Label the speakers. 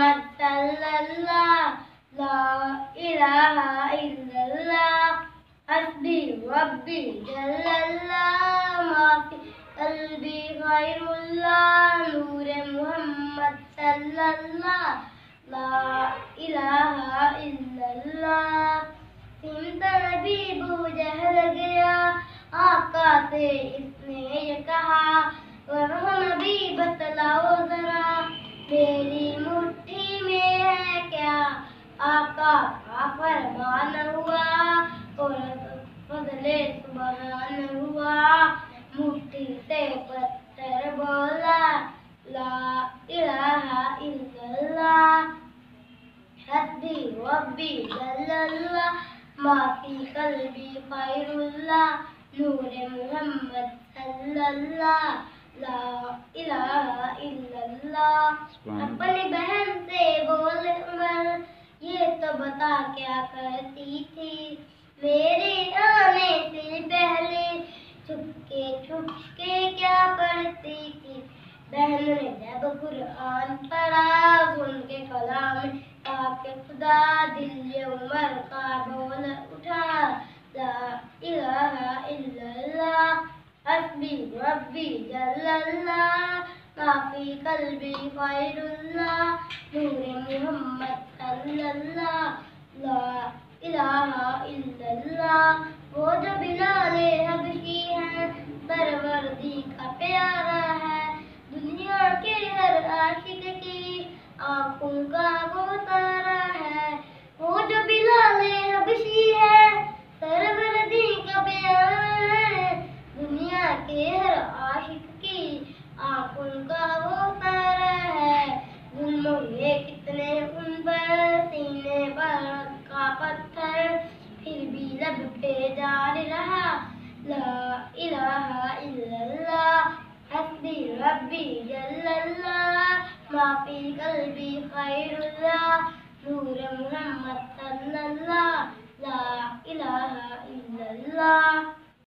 Speaker 1: محمد صلی اللہ لا الہ الا اللہ حسبی ربی جل اللہ ما فی قلبی غیر اللہ نور محمد صلی اللہ لا الہ الا اللہ سمت نبی ابو جہل گیا آقا سے اس نے یہ کہا ورہو نبی بتلاؤ ذرا میری مٹھی میں ہے کیا آقا کا فرمان ہوا اور فضل سبحان ہوا مٹھی سے پتھر بولا لا الہ الا اللہ حسبی ربی جل اللہ ما فی قلبی خیر اللہ نور محمد صلی اللہ لا الہ الا اللہ اپنی بہن سے بول عمر یہ تو بتا کیا کرتی تھی میرے آنے سے پہلے چھپ کے کیا پڑھتی تھی بہن نے جب قرآن پڑھا سن کے کلام پاک خدا دل عمر کا بول اٹھا لا الہ الا اللہ حسبی ربی جل اللہ ما فی قلبی خیر اللہ نور محمد صلی اللہ لا الہ الا اللہ وہ جو بلال حبشی ہے سروردی کا پیارا ہے دنیا کے ہر عاشق کی آنکھوں کا وہ تارا ہے وہ جو بلال حبشی ہے سروردی کا پیارا ہے دنیا کے ہر عاشق کی آنکھوں کا وہ تارا ہے ظلم ہوئے کتنے ان پر سینے پر کا پتھر پھر بھی لب پہ جاری رہا لا الہ الا اللہ حسبی ربی جل اللہ ما فی قلبی خیر اللہ نور محمد صلی اللہ لا الہ الا اللہ